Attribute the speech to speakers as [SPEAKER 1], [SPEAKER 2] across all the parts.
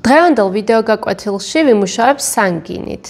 [SPEAKER 1] დღევანდელ ვიდეო გაკვეთილში ვიმუშავებ სანგინით.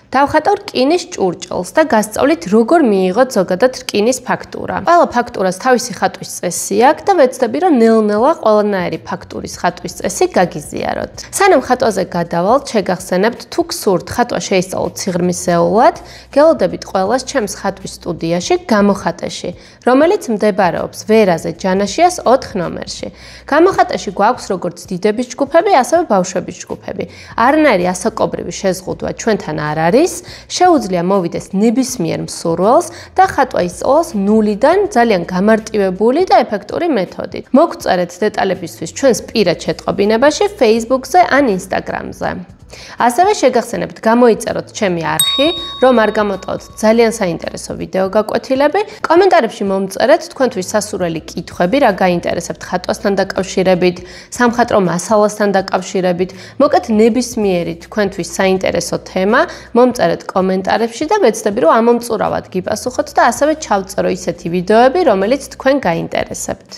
[SPEAKER 1] დავხატავ რკინის ჭურჭელს და გასწავლით როგორ მიიღოთ ზოგადად რკინის ფაქტურა. ყველა ფაქტურას თავისი ხატვის წესი აქვს და ვეცდები რომ ნელ-ნელა ყველანაირი ფაქტურის ხატვის წესი გაგიზიაროთ. სანამ ხატვაზე გადავალთ, შეგახსენებთ თუ გსურთ ხატვა შეისწავლოთ სიღრმისეულად, გელოდებით ყველას ჩემს ხატვის სტუდიაში გამოხატეში, რომელიც მდებარეობს ვერაზე ჯანაშიას 4 ნომერში. გამოხატეში გვაქვს როგორც დიდების ჯგუფები, ასევე ბავშვების ჯგუფები. არანაირი ასაკობრივი შეზღუდვა ჩვენთან არ არის. შეუძლია მოვიდეს ნებისმიერ მსურველს და ხატვა ისწავლოს ნულიდან ძალიან გამარტივებული და ეფექტური მეთოდით. მოგწერეთ დეტალებისთვის ჩვენს პირად შეტყობინებაში Facebook-ზე ან Instagram-ზე. ასევე შეგახსენებთ გამოიწეროთ ჩემი არხი, რომ არ გამოტოვოთ ძალიან საინტერესო ვიდეო გაკვეთილები. კომენტარებში მომწერეთ თქვენთვის სასურველი კითხვები, რა გაინტერესებთ ხატვასთან დაკავშირებით, სამხატვრო მასალასთან დაკავშირებით. მოკეთ ნებისმიერი თქვენთვის საინტერესო თემა, მომწერეთ კომენტარებში და ვეცდები რომ ამომწურავად გიპასუხოთ და ასევე ჩავწერო ისეთი ვიდეოები, რომელიც თქვენ გაინტერესებთ.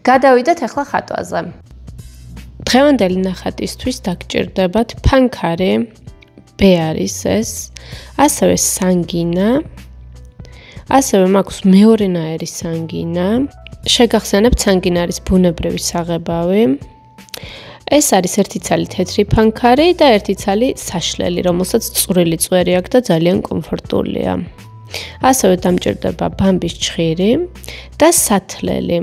[SPEAKER 1] გადავიდეთ ახლა ხატვაზე. დღევანდელი ნახატისთვის დაგჭირდებათ ფანქარი, B არის ეს, ასევე სანგინა, ასევე მაქვს მეორენაირი სანგინა. შეგახსენებთ სანგინა არის ბუნებრივი საღებავი. ეს არის ერთი ცალი თეთრი ფანქარი და ერთი ცალი საშლელი, რომელსაც წვრილი წვერი აქვს და ძალიან კომფორტულია. ასევე დამჭირდება ბამბის ჩხირი და სათლელი.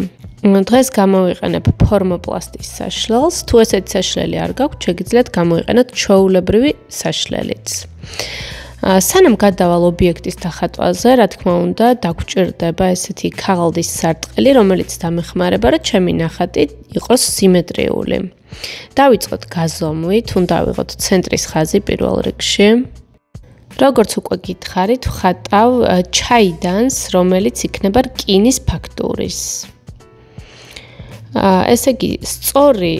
[SPEAKER 1] დღეს გამოვიყენებ ფორმოპლასტის საშლელს. თუ ესეთი საშლელი არ გაქვთ, შეგიძლიათ გამოიყენოთ ჩვეულებრივი საშლელიც. სანამ გადავალ ობიექტის დახატვაზე, რა თქმა უნდა, დაგჭირდება ესეთი ქაღალდის სარტყელი, რომელიც დამეხმარება, რომ ჩემი ნახატი იყოს სიმეტრიული. დავიწყოთ გაზომვით, უნდა ავიღოთ ცენტრის ხაზი პირველ რიგში. როგორც უკვე გითხარით, ვხატავ ჩაიდანს, რომელიც იქნება რკინის ფაქტურის. ესე იგი, სწორი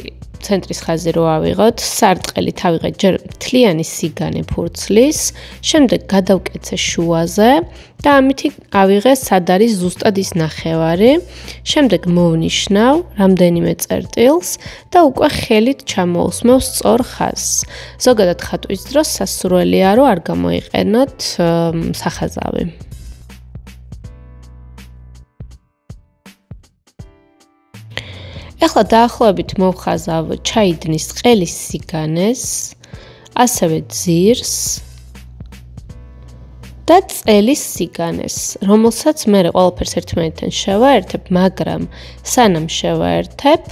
[SPEAKER 1] ცენტრის ხაზი რო ავიღოთ, სარტყელით ავიღეთ ჯერ მთლიანი სიგანე ფურცლის, შემდეგ გადავკეცე შუაზე და ამითი ავიღე სად არის ზუსტად ის ნახევარი, შემდეგ მოვნიშნავ რამდენიმე წერტილს და უკვე ხელით ჩამოусმევ სწორ ხაზს. ზოგადად ხატვის დროს სასურველია რომ არ გამოიყენოთ სახაზავი. ახლა დაახლოებით მოვხაზავ ჩაიდნის ყელის სიგანეს, ასევე ძირს და წელის სიგანეს, რომელსაც მე ყველაფერს ერთმანეთთან შევაერთებ, მაგრამ სანამ შევაერთებ,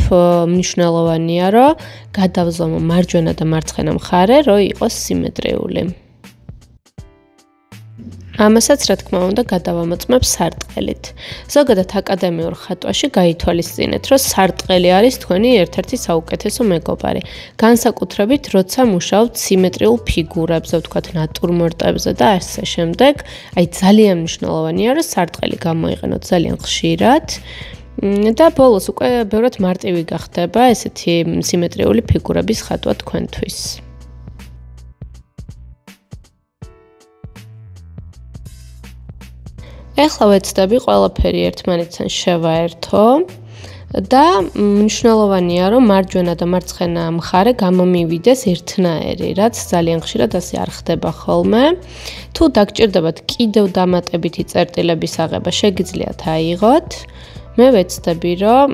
[SPEAKER 1] მნიშვნელოვანია, რომ გადავზომო მარჯვენა და მარცხენა მხარე, რომ იყოს სიმეტრიული. ამასაც რა თქმა უნდა გადავამოწმებ სარტყელით. ზოგადად აკადემიურ ხატვაში გაითვალისწინეთ, რომ სარტყელი არის თქვენი ერთ-ერთი საუკეთესო მეგობარი. განსაკუთრებით, როცა მუშაობთ სიმეტრიულ ფიგურებზე, ვთქვათ, ნატურმორტებზე და ასე შემდეგ, აი ძალიან მნიშვნელოვანია, რომ სარტყელი გამოიყენოთ ძალიან ხშირად. და ბოლოს უკვე ბევრად მარტივი გახდება ესეთი სიმეტრიული ფიგურების ხატვა თქვენთვის. ახლა ვეცდები ყველაფერი ერთმანეთთან შევაერთო და მნიშვნელოვანია, რომ მარჯვენა და მარცხენა მხარე გამომივიდეს ერთნაირი, რაც ძალიან ხშირად ასე არ ხდება ხოლმე. თუ დაგჭირდებათ კიდევ დამატებითი წერტილების აღება, შეგიძლიათ აიღოთ. მე ვეცდები, რომ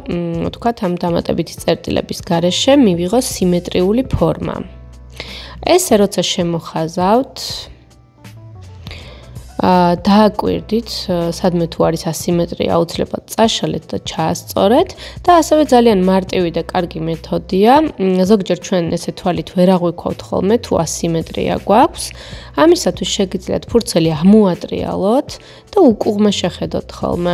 [SPEAKER 1] ვთქვათ, ამ დამატებითი წერტილების გარეშე მივიღოს სიმეტრიული ფორმა. ესე როცა შემოხაზავთ, დააკვირდით, სადმე თუ არის ასიმეტრია, აუცილებლად წაშალეთ და ჩაასწორეთ და ასევე ძალიან მარტივი და კარგი მეთოდია. ზოგჯერ ჩვენ ესე თვალით ვერ აღვიქვავთ ხოლმე, თუ ასიმეტრია გვაქვს. ამისათვის შეგიძლიათ ფურცელი ამოატრიალოთ და უკუღმა შეხედოთ ხოლმე.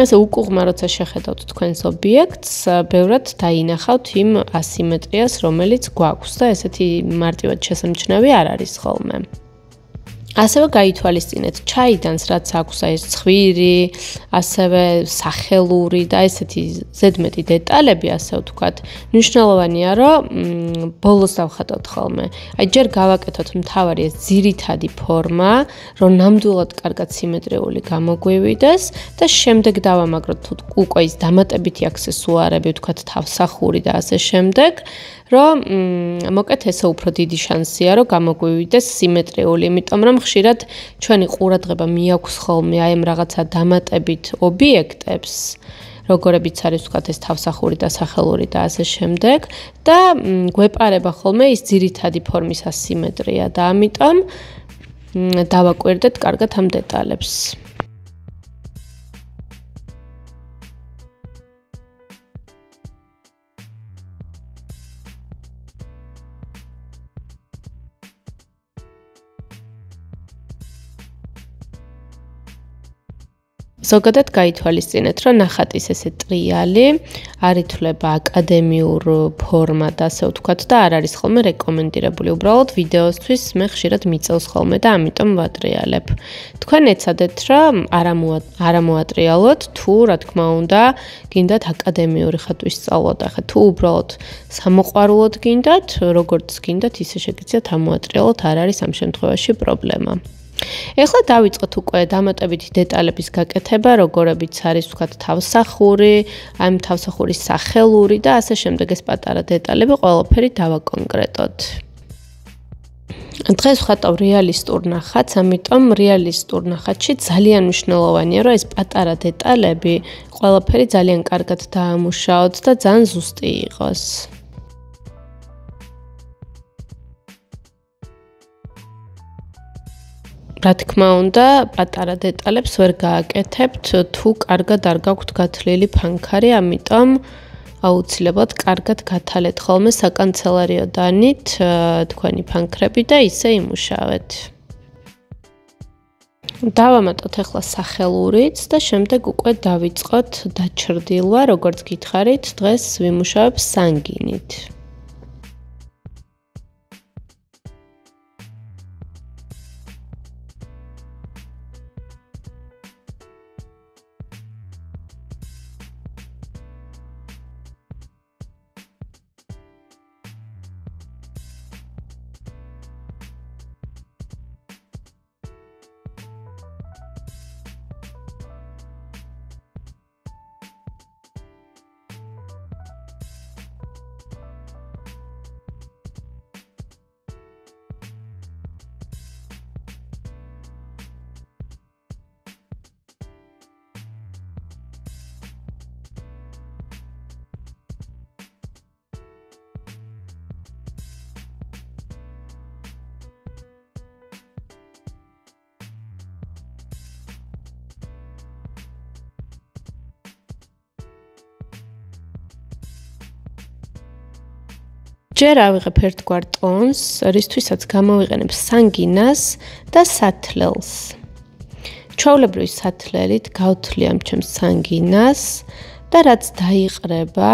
[SPEAKER 1] ესე უკუღმა როცა შეხედავთ თქვენს ობიექტს, ბევრად დაინახავთ იმ ასიმეტრიას, რომელიც გვაქვს და ესეთი მარტივად შესამჩნევი არ არის ხოლმე. ასევე გაითვალისწინეთ ჩაიდანს, რაც აქვს ეს ცხვირი, ასევე სახელური და ესეთი ზედმეტი დეტალები, ასე ვთქვათ. მნიშვნელოვანია, რომ ბოლოს დავხატოთ ხოლმე. აი ჯერ გავაკეთოთ მთავარი ეს ძირითადი ფორმა, რომ ნამდვილად კარგად სიმეტრიული გამოგვივიდეს და შემდეგ დავამაგროთ უკვე ის დამატებითი აქსესუარები, ვთქვათ თავსახური და ასე შემდეგ. რომ მოკეთ ესე უფრო დიდი შანსია, რომ გამოგვივიდეს სიმეტრიული, იმიტომ რომ ხშირად ჩვენი ყურადღება მიაქვს ხოლმე აი ამ რაღაცა დამატებით ობიექტებს, როგორებიც არის ვთქვათ ეს თავსახური და სახელური და ასე შემდეგ და გვეპარება ხოლმე ის ძირითადი ფორმის ასიმეტრია და ამიტომ დავაკვირდეთ კარგად ამ დეტალებს. ზოგადად გაითვალისწინეთ, რომ ნახატის ესე ტრიალი არ ითვლება აკადემიურ ფორმად, ასე ვთქვათ და არ არის ხოლმე რეკომენდირებული. უბრალოდ ვიდეოსთვის მე ხშირად მიწევს ხოლმე და ამიტომ ვატრიალებ. თქვენ ეცადეთ, რომ არ მოატრიალოთ, თუ რა თქმა უნდა, გინდათ აკადემიური ხატვის სწავლოთ. ახლა თუ უბრალოდ სამოყვარულოდ გინდათ, როგორც გინდათ, ისე შეგიძლიათ ამოატრიალოთ, არ არის ამ შემთხვევაში პრობლემა. ეხლა დავიწყოთ უკვე დამატებითი დეტალების გაკეთება, როგორებიც არის ვთქვათ თავსახური, ამ თავსახურის სახელური და ასე შემდეგ ეს პატარა დეტალები ყველაფერი დავაკონკრეტოთ. დღეს ვხატავ რეალისტურ ნახატს, ამიტომ რეალისტურ ნახატში ძალიან მნიშვნელოვანია, რომ ეს პატარა დეტალები ყველაფერი ძალიან კარგად დაამუშაოთ და ძალიან ზუსტი იყოს. რა თქმა უნდა, პატარა დეტალებს ვერ გააკეთებთ, თუ კარგად არ გაქვთ გათლილი ფანქარი, ამიტომ აუცილებლად კარგად გათალეთ ხოლმე საკანცელერიო დანით თქვენი ფანქრები და ისე იმუშავეთ. დავამატოთ ახლა სახელურიც და შემდეგ უკვე დავიწყოთ დაჩრდილვა, როგორც გითხარით, დღეს ვიმუშავებ სანგინით. ჯერ ავიღებ ერთგვარ ტონს, რისთვისაც გამოვიყენებ სანგინას და სათლელს. ჩვეულებრივი სათლელით გავთვლი ამ ჩემს სანგინას და რაც დაიყრება,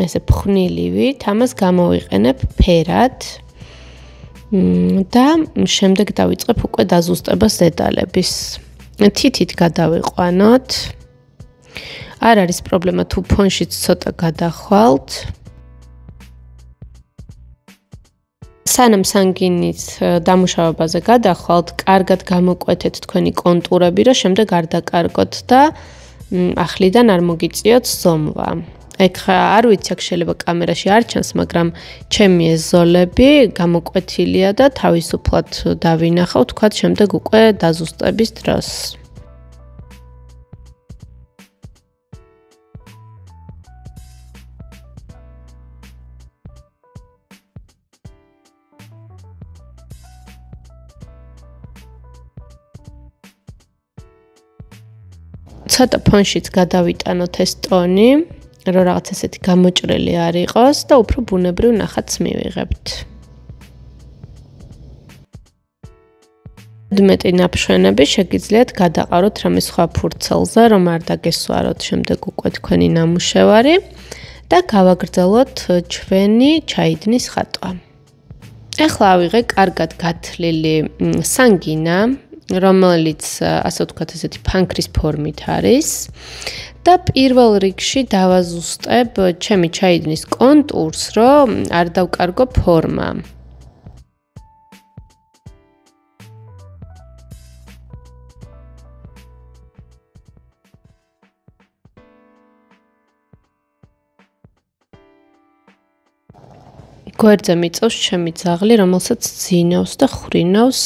[SPEAKER 1] ესე ფხვნილივით, ამას გამოვიყენებ ფერად და შემდეგ დავიწყებ უკვე დაზუსტებას დეტალების. თითით გადავიყვანოთ. არ არის პრობლემა თუ ფონშიც ცოტა გადახვალთ. სანამ სანგინის დამუშავებაზე გადახვალთ, კარგად გამოკვეთეთ თქვენი კონტურები, რომ შემდეგ არ დაკარგოთ და ახლიდან არ მოგიწიოთ ზომვა. ეხლა არ ვიცი, აქ შეიძლება კამერაში არ ჩანს, მაგრამ ჩემი ეს ზოლები გამოკვეთილია და თავისუფლად დავინახავ, თქვათ შემდეგ უკვე დაზუსტების დროს. ცოტა ფონშიც გადავიტანოთ ეს ტონი, რომ რაღაც ესეთი გამოჭრელი არ იყოს და უფრო ბუნებრივ ნახატს მივიღებთ. მეტი ნაფშვენები შეგიძლიათ გადაყაროთ რამე სხვა ფურცელზე, რომ არ დაგესვაროთ შემდეგ უკვე თქვენი ნამუშევარი და გავაგრძელოთ ჩვენი ჩაიდნის ხატვა. ეხლა ავიღე კარგად გათლილი სანგინა. რომელიც ასე ვთქვათ, ესეთი ფანქრის ფორმით არის და პირველ რიგში დავაზუსტებ ჩემი ჩაიდნის კონტურს, რომ არ დავკარგო ფორმა. გვერდზე მიწევს ჩემი ძაღლი, რომელსაც ძინავს და ხრინავს.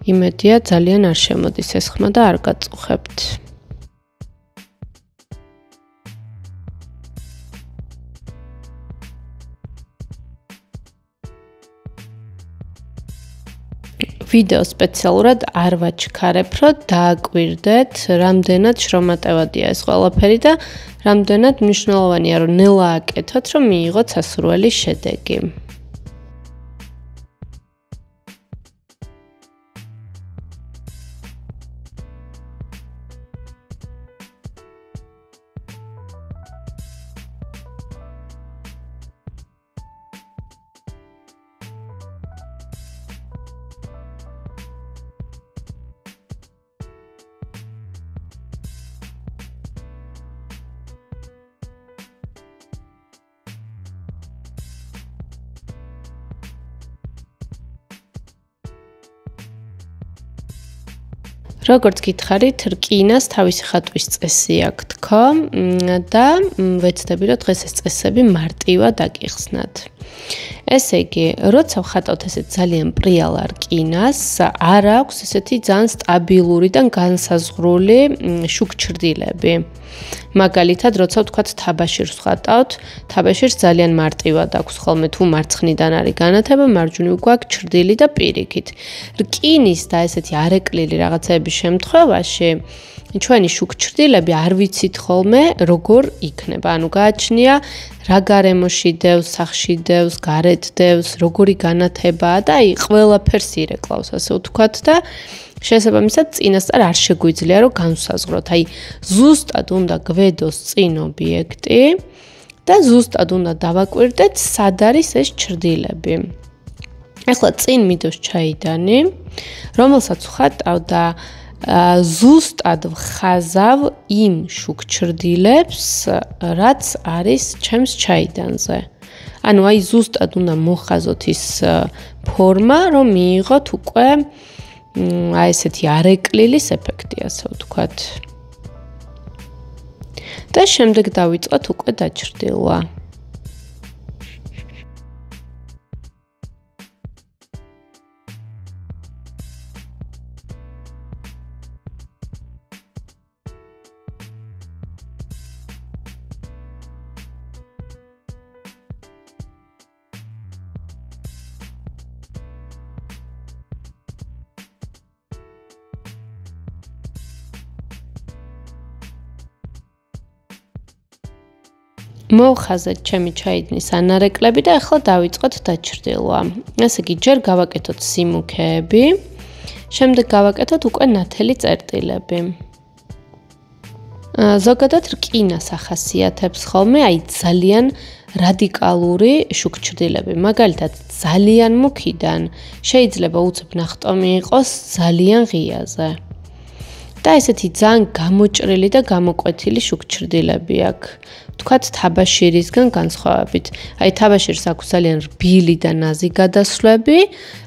[SPEAKER 1] იმედია ძალიან არ შემოდის ეს ხმა და არ გაწუხებთ. ვიდეო სპეციალურად არ ვაჩქარებ, რომ დააკვირდეთ, რამდენად შრომატევადია ეს ყველაფერი და რამდენად მნიშვნელოვანია, რომ ნელა აკეთოთ, რომ მიიღოთ სასურველი შედეგი. როგორც გითხარით, რკინას თავისი ხატვის წესი აქვს თქო და ვეცდები, რომ დღეს ეს წესები მარტივად აგიხსნათ. ესე იგი, როცა ვხატავთ ესეთ ძალიან პრიალა რკინას, არ აქვს ესეთი ძალიან სტაბილური და განსაზღვრული შუქჩრდილები. მაგალითად, როცა ვთქვათ თაბაშირს ვხატავთ, თაბაშირს ძალიან მარტივად აქვს ხოლმე თუ მარცხნიდან არის განათება, მარჯვნივ გვაქვს ჩრდილი და პირიქით. რკინის და ესეთი არეკლილი რაღაცების შემთხვევაში ჩვენი შუქჩრდილები არ ვიცით ხოლმე როგორ იქნება. ანუ გააჩნია რა გარემოში დევს, სახში დევს, გარეთ დევს, როგორი განათებაა და აი ყველაფერს ირეკლავს, ასე ვთქვათ და შესაბამისად წინასწარ არ შეგვიძლია რომ განსაზღვროთ. აი ზუსტად უნდა გვედოს წინ ობიექტი და ზუსტად უნდა დავაკვირდეთ სად არის ეს ჩრდილები. ახლა წინ მიდევს ჩაიდანი, რომელსაც ვხატავ და ზუსტად ვხაზავ იმ შუქჩრდილებს, რაც არის ჩემს ჩაიდანზე. ანუ აი ზუსტად უნდა მოხაზოთ ის ფორმა, რომ მიიღოთ უკვე აი ესეთი არეკლილის ეფექტი, ასე ვთქვათ. და შემდეგ დავიწყოთ უკვე დაჩრდილვა. მოვხაზეთ ჩემი ჩაიდნის ანარეკლები და ახლა დავიწყოთ დაჩრდილვა. ესე იგი, ჯერ გავაკეთოთ სიმუქეები, შემდეგ გავაკეთოთ უკვე ნათელი წერტილები. ზოგადად რკინას ახასიათებს ხოლმე აი ძალიან რადიკალური შუქჩრდილები. მაგალითად, ძალიან მუქიდან შეიძლება უცებ ნახტომი იყოს ძალიან ღიაზე. და ესეთი ძალიან გამოჭრილი და გამოკვეთილი შუქჩრდილები აქვს. ვთქვათ თაბაშირისგან განსხვავებით. აი თაბაშირს აქვს ძალიან რბილი და ნაზი გადასვლები,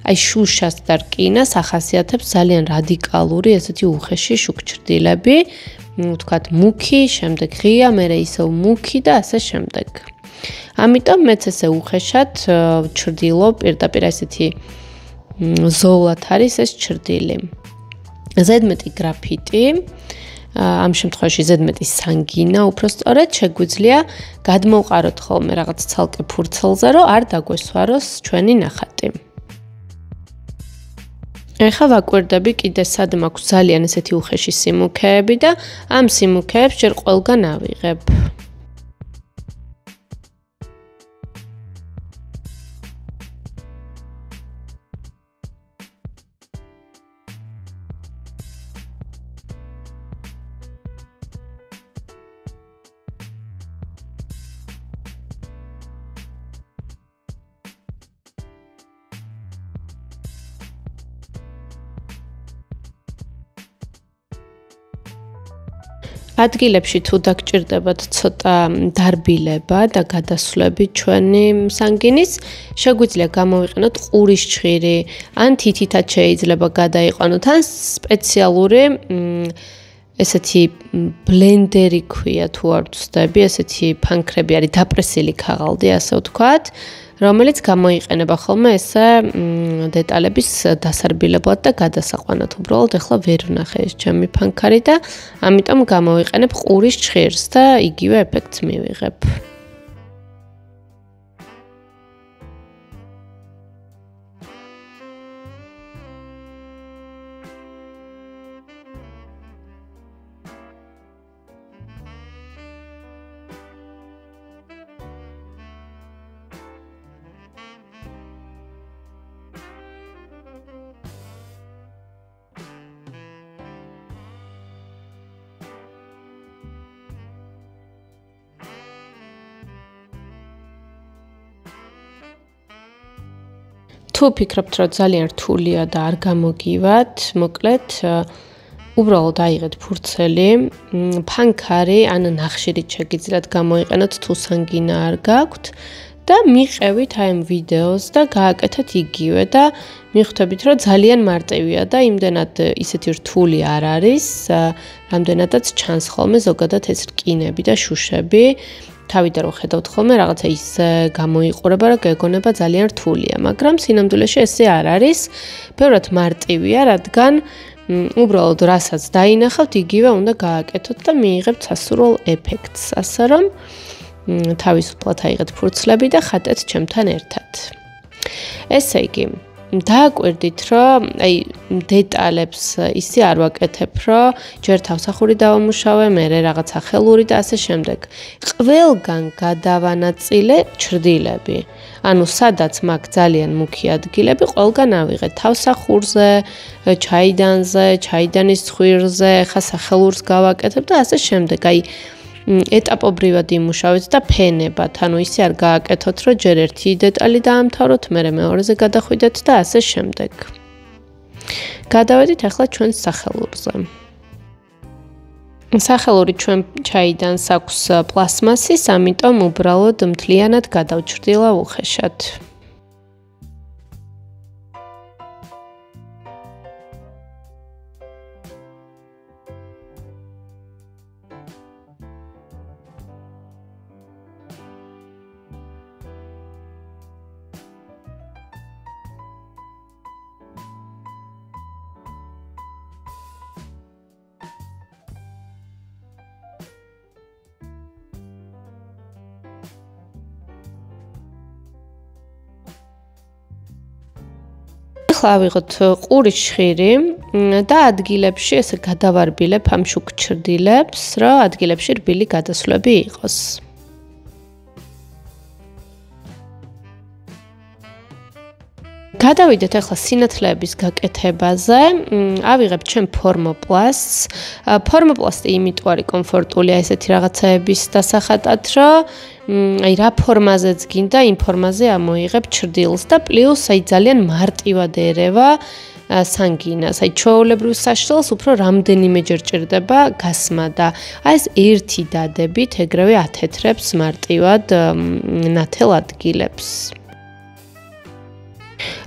[SPEAKER 1] აი შუშას და რკინას ახასიათებს ძალიან რადიკალური ესეთი უხეში შუქჩრდილები. ვთქვათ მუქი, შემდეგ ღია, მერე ისევ მუქი და ასე შემდეგ. ამიტომ მეც ესე უხეშად ვჩრდილობ პირდაპირ ესეთი ზოლად არის ეს ჩრდილი. ზედმეტი გრაფიტი, ამ შემთხვევაში ზედმეტი სანგინა, უფრო სწორედ შეგვიძლია გადმოვყაროთ ხოლმე რაღაც ცალკე ფურცელზე, რომ არ დაგვესვაროს ჩვენი ნახატი. ეხლა ვაკვირდები კიდე სად მაქვს ძალიან ესეთი უხეში სიმუქეები და ამ სიმუქეებს ჯერ ყველგან ავიღებ. ადგილებში თუ დაგჭირდებათ ცოტა დარბილება და გადასვლები ჩვენი სანგინის, შეგვიძლია გამოვიყენოთ ყურის ჩხირი, ან თითითაც შეიძლება გადაიყვანოთ, ან სპეციალური ესეთი ბლენდერი ქვია თუ არ ვცდები, ესეთი ფანქრები არის დაპრესილი ქაღალდი, ასე ვთქვათ, რომელიც გამოიყენება ხოლმე ესე დეტალების დასარბილებლად და გადასაყვანად. უბრალოდ ახლა ვერ ვნახე ეს ჩემი ფანქარი და ამიტომ გამოვიყენებ ყურის ჩხირს და იგივე ეფექტს მივიღებ. თუ ფიქრობთ, რომ ძალიან რთულია და არ გამოგივათ, მოკლედ უბრალოდ აიღეთ ფურცელი, ფანქარი ან ნახშირით შეგიძლიათ გამოიყენოთ თუ სანგინა არ გაქვთ და მიყევით აი ამ ვიდეოს და გააკეთეთ იგივე და მიხვდებით, რომ ძალიან მარტივია და იმდენად ისეთი რთული არ არის, რამდენადაც ჩანს ხოლმე ზოგადად ეს რკინები და შუშები. თავიდან რომ ხედავთ ხოლმე რაღაცა ის გამოიყურება, რომ გეგონება ძალიან რთულია, მაგრამ სინამდვილეში ესე არ არის. ბევრად მარტივია, რადგან უბრალოდ რასაც დაინახავთ, იგივე უნდა გააკეთოთ და მიიღებთ სასურველ ეფექტს. ასე რომ თავისუფლად აიღეთ ფურცლები და ხატეთ ჩემთან ერთად. ესე იგი, დააკვირდით, რომ აი დეტალებს ისე არ ვაკეთებ, რომ ჯერ თავსახური დავამუშავე, მერე რაღაცა ხელური და ასე შემდეგ. ყველგან გადავანაწილე ჩრდილები. ანუ სადაც მაქვს ძალიან მუქი ადგილები, ყველგან ავიღეთ თავსახურზე, ჩაიდანზე, ჩაიდანის ცხვირზე, ხა სახელურს გავაკეთებ და ასე შემდეგ. აი ეტაპობრივად იმუშავეთ და ფენებად, ანუ ისე არ გააკეთოთ, რომ ჯერ ერთი დეტალი დაამთავროთ, მერე მეორეზე გადახვიდეთ და ასე შემდეგ. გადავედით ახლა ჩვენს სახელურზე. სახელური ჩვენ ჩაიდანს აქვს პლასმასის, ამიტომ უბრალოდ მთლიანად გადავჩრდილა უხეშად. ახლა ავიღოთ ყურის ჩხირი და ადგილებში ესე გადავარბილებ ამ შუქ ჩრდილებს, რომ ადგილებში რბილი გადასვლები იყოს. გადავიდეთ ახლა სინათლეების გაკეთებაზე. ავიღებ ჩემ ფორმოპლასტს. ფორმოპლასტი იმიტომ არის კომფორტულია ესეთი რაღაცაების დასახატად, რომ აი რა ფორმაზეც გინდა, იმ ფორმაზე ამოიღებ ჩრდილს და პლუს აი ძალიან მარტივად ერევა სანგინას. აი ჩვეულებრივ საშილს უფრო რამდენიმეჯერ ჭირდება გასმა და აი ეს ერთი დადებით ეგრევე ათეთრებს მარტივად ნათელ ადგილებს.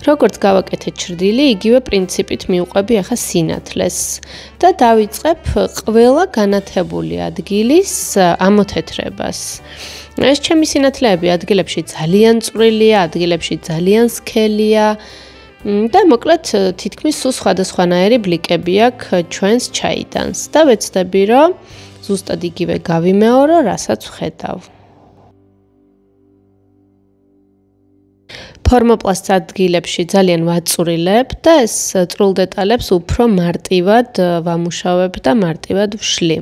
[SPEAKER 1] როგორც გავაკეთე ჩრდილი, იგივე პრინციპით მივყვები ახლა სინათლეს და დავიწყებ ყველა განათებული ადგილის ამოთეთრებას. ეს ჩემი სინათლეები ადგილებში ძალიან წვრილია, ადგილებში ძალიან სქელია და მოკლედ თითქმის სულ სხვადასხვანაირი ბლიკები აქვს ჩვენს ჩაიდანს და ვეცდები, რომ ზუსტად იგივე გავიმეორო, რასაც ვხედავ. ფორმოპლასტ ადგილებში ძალიან ვაწვრილებ და ეს წვრილ დეტალებს უფრო მარტივად ვამუშავებ და მარტივად ვშლი.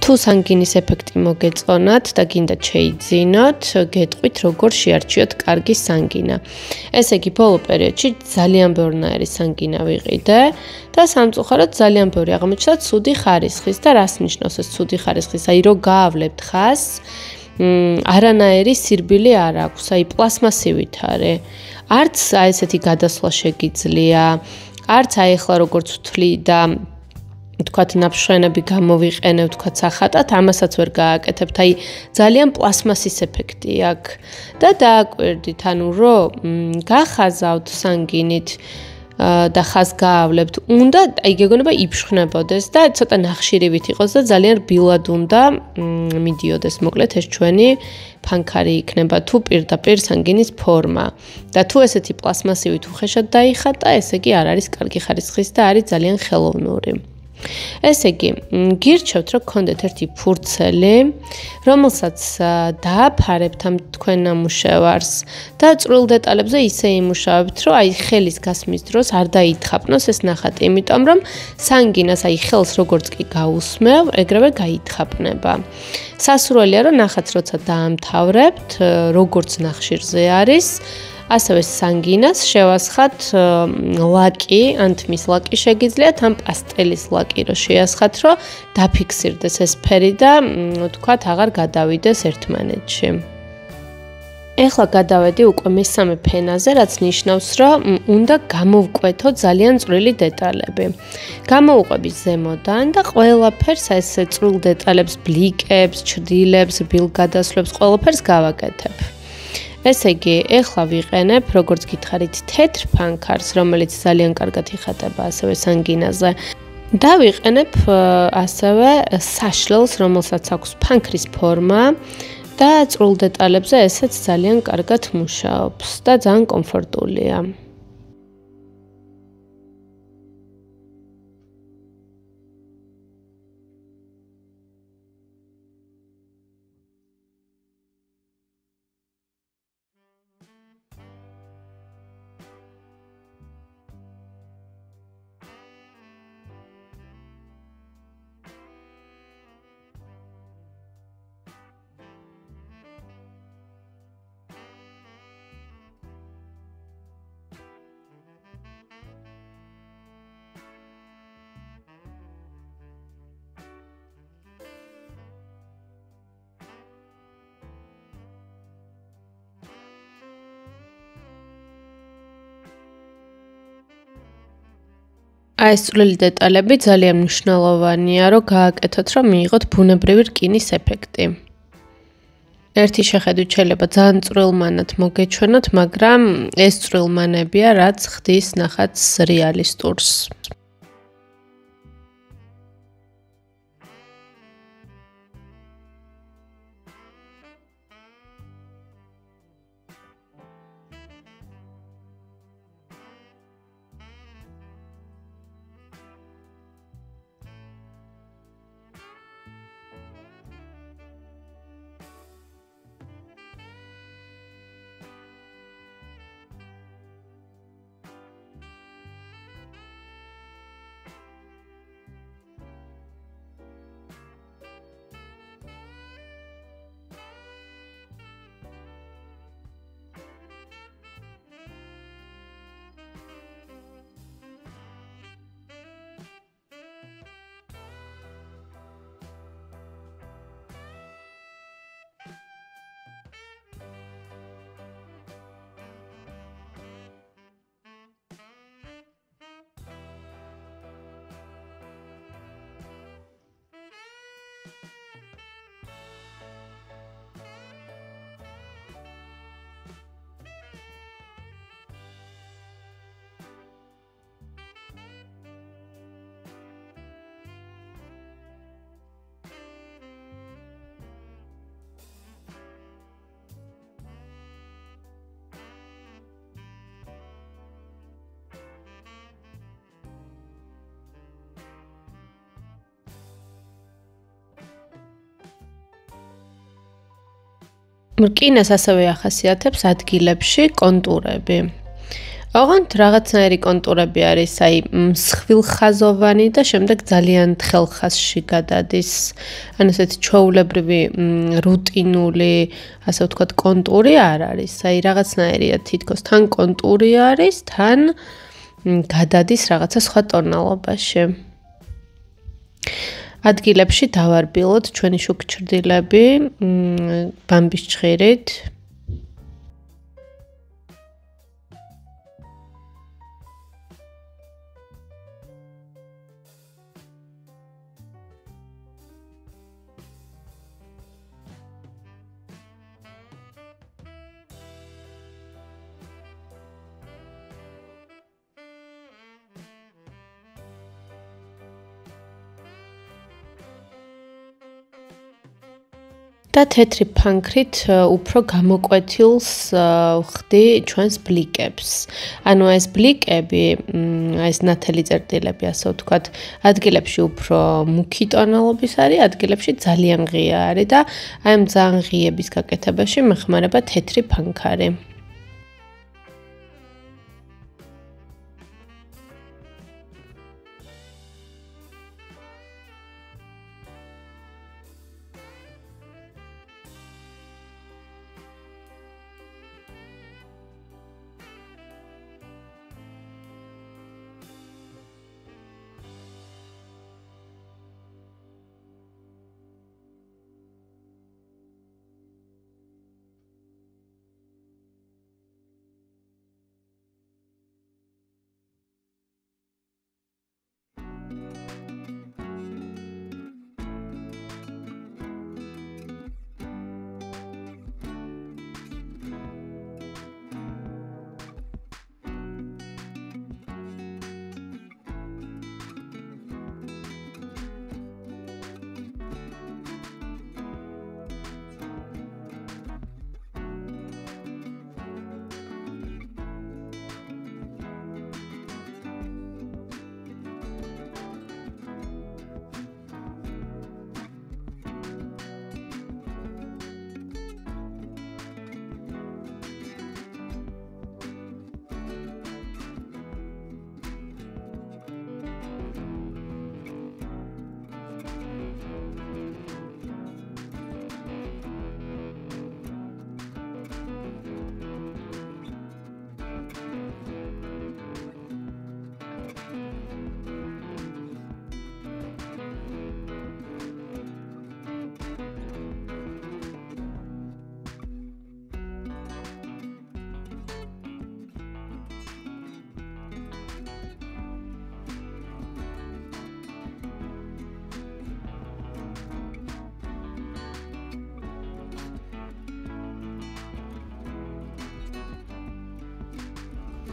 [SPEAKER 1] თუ სანგინის ეფექტი მოგეწონათ და გინდათ შეიძინოთ, გეტყვით როგორ შეარჩიოთ კარგი სანგინა. ესე იგი, ბოლო პერიოდში ძალიან ბევრნაირი სანგინა ვიყიდე და სამწუხაროდ ძალიან ბევრი აღმოჩნდა ცუდი ხარისხის და რას ნიშნავს ეს ცუდი ხარისხის? აი რო გაავლებთ ხას, არანაირი სირბილი არ აქვს, აი პლასმასივით არის. არც აი ესეთი გადასვლა შეგიძლია, არც აი ახლა როგორც ვთვლი და თქვათ ნაფშვენები გამოვიყენებ, თქვათ სახატად, ამასაც ვერ გააკეთებთ. აი ძალიან პლასმასის ეფექტი აქვს და დააკვირდით, ანუ რომ გახაზავთ სანგინით და ხას გაავლებთ, უნდა აი გეგონება იფშხნებოდეს და ცოტა ნახშირივით იყოს და ძალიან რბილად უნდა მიდიოდეს. მოკლედ ეს ჩვენი ფანქარი იქნება თუ პირდაპირ სანგინის ფორმა. და თუ ესეთი პლასმასივით უხეშად დაიხატა, ესე იგი არ არის კარგი ხარისხის და არის ძალიან ხელოვნური. ესე იგი, გირჩევთ, რომ გქონდეთ ერთი ფურცელი, რომელსაც დააფარებთ ამ თქვენ ნამუშევარს და წვრილ დეტალებზე ისე იმუშავებთ, რომ აი ხელის გასმის დროს არ დაითხაპნოს ეს ნახატი, იმიტომ რომ სანგინას აი ხელს როგორც კი გაუსმევ, ეგრევე გაითხაპნება. სასურველია, რომ ნახატს როცა დაამთავრებთ, როგორც ნახშირზე არის, ასევე სანგინას შევასხათ ლაკი, ან თმის ლაკი შეგიძლიათ, ან პასტელის ლაკი რო შეასხათ, რომ დაფიქსირდეს ეს ფერი და თქვათ აღარ გადავიდეს ერთმანეთში. ეხლა გადავედი უკვე მესამე ფენაზე, რაც ნიშნავს, რომ უნდა გამოვკვეთო ძალიან წვრილი დეტალები. გამოვუყვები ზემოდან და ყველაფერს ეს წვრილ დეტალებს, ბლიკებს, ჩრდილებს, რბილ გადასვლებს, ყველაფერს გავაკეთებ. ესე იგი, ეხლა ვიყენებ, როგორც გითხარით, თეთრ ფანქარს, რომელიც ძალიან კარგად იხატება ასევე სანგინაზე. და ვიყენებ ასევე საშლელს, რომელსაც აქვს ფანქრის ფორმა და წვრილ დეტალებზე ესეც ძალიან კარგად მუშაობს და ძალიან კომფორტულია. აი ეს წვრილი დეტალები ძალიან მნიშვნელოვანია, რომ გააკეთოთ, რომ მიიღოთ ბუნებრივი რკინის ეფექტი. ერთი შეხედვით შეიძლება ძალიან წვრილმანად მოგეჩვენოთ, მაგრამ ეს წვრილმანებია, რაც ხდის ნახატს რეალისტურს. რკინას ასევე ახასიათებს ადგილებში კონტურები. ოღონდ რაღაცნაირი კონტურები არის, აი მსხვილხაზოვანი და შემდეგ ძალიან თხელხაზში გადადის. ანუ ესეთი ჩვეულებრივი რუტინული, ასე ვთქვათ, კონტური არ არის. აი რაღაცნაირია თითქოს თან კონტური არის, თან გადადის რაღაცა სხვა ტონალობაში. ადგილებში დავარბილოთ ჩვენი შუქჩრდილები ბამბის ჭხირით. და თეთრი ფანქრით უფრო გამოკვეთილს ვხდი ჩვენს ბლიკებს. ანუ ეს ბლიკები, ეს ნათელი წერტილები, ასე ვთქვათ, ადგილებში უფრო მუქი ტონალობის არის, ადგილებში ძალიან ღია არის და აი ამ ძალიან ღიების გაკეთებაში მეხმარება თეთრი ფანქარი.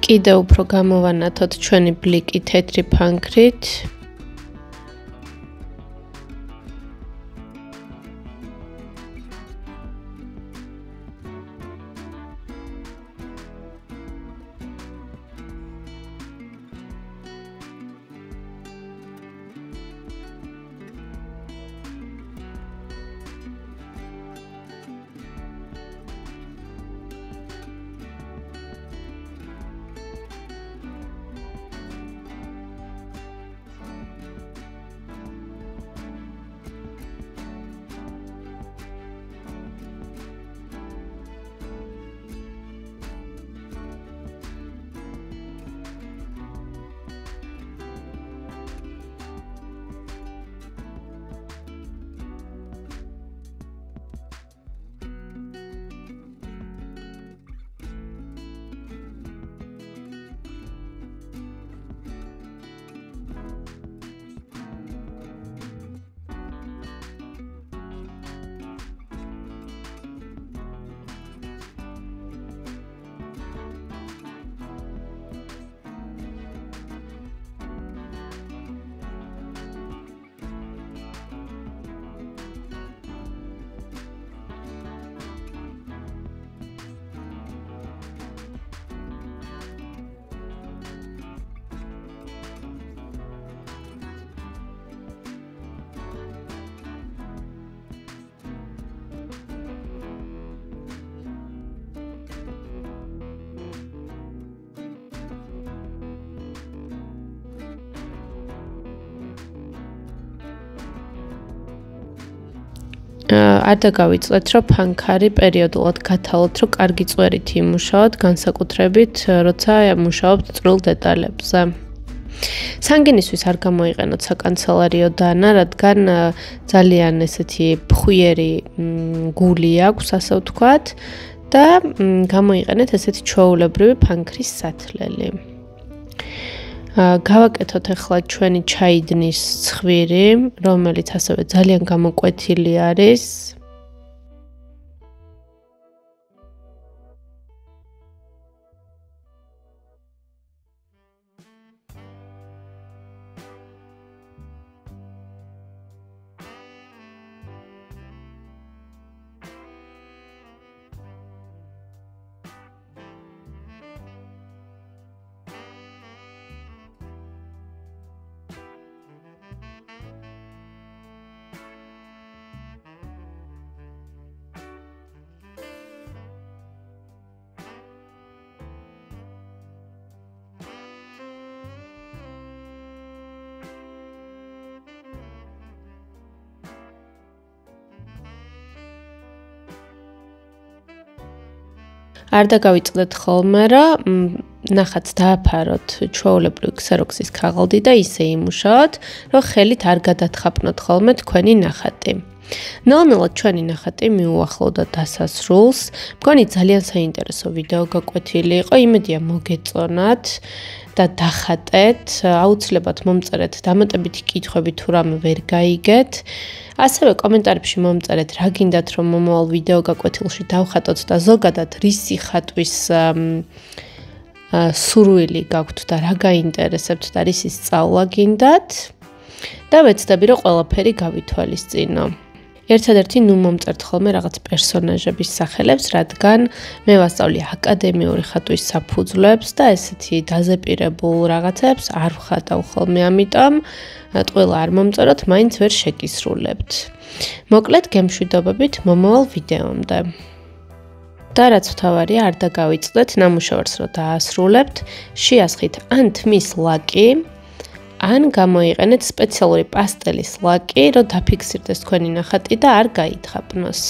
[SPEAKER 1] კიდევ უფრო გამოვანათოთ ჩვენი ბლიკი თეთრი ფანქრით. არ დაგავიწყეთ, რომ ფანქარი პერიოდულად გათალოთ, რომ კარგი წვერით იმუშაოთ, განსაკუთრებით, როცა მუშაობთ წვრილ დეტალებზე. სანგინისთვის არ გამოიყენოთ საკანცელერიო დანა, რადგან ძალიან ესეთი ფხვიერი გული აქვს, ასე ვთქვათ, და გამოიყენეთ ესეთი ჩვეულებრივი ფანქრის სათლელი. გავაკეთოთ ახლა ჩვენი ჩაიდნის ცხვირი, რომელიც ასევე ძალიან გამოკვეთილი არის. არ დაგავიწყდეთ ხოლმე, რომ ნახაც დააფაროთ ჩვეულებრივი ქსეროქსის ქაღალდი და ისე იმუშაოთ, რომ ხელით არ გადათხაპნოთ ხოლმე თქვენი ნახატი. ნელ-ნელა ჩვენი ნახატი მიუახლოვდა დასასრულს. მგონი ძალიან საინტერესო ვიდეო გაკვეთილი იყო, იმედია მოგეწონათ და დახატეთ, აუცილებლად მომწერეთ დამატებითი კითხვები თუ რამე ვერ გაიგეთ. ასევე კომენტარებში მომწერეთ, რა გინდათ რომ მომავალ ვიდეო გაკვეთილში დავხატოთ და ზოგადად რისი ხატვის სურვილი გაქვთ და რა გაინტერესებთ და რისი სწავლა გინდათ და ვეცდები რომ ყველაფერი გავითვალისწინო. ერთადერთი ნუ მომწერთ ხოლმე რაღაც პერსონაჟების სახელებს, რადგან მე ვასწავლი აკადემიური ხატვის საფუძვლებს და ესეთი დაზეპირებულ რაღაცებს არ ვხატავ ხოლმე, ამიტომ ყველა არ მომწეროთ, მაინც ვერ შეგისრულებთ. მოკლედ გემშვიდობებით მომავალ ვიდეომდე. და რაც თავარია, არ დაგავიწყდეთ ნამუშევარს რო დაასრულებთ, შეასხით ან თმის ლაკი, ან გამოიყენეთ სპეციალური პასტელის ლაკი, რომ დაფიქსირდეს თქვენი ნახატი და არ გაითხრაპნოს.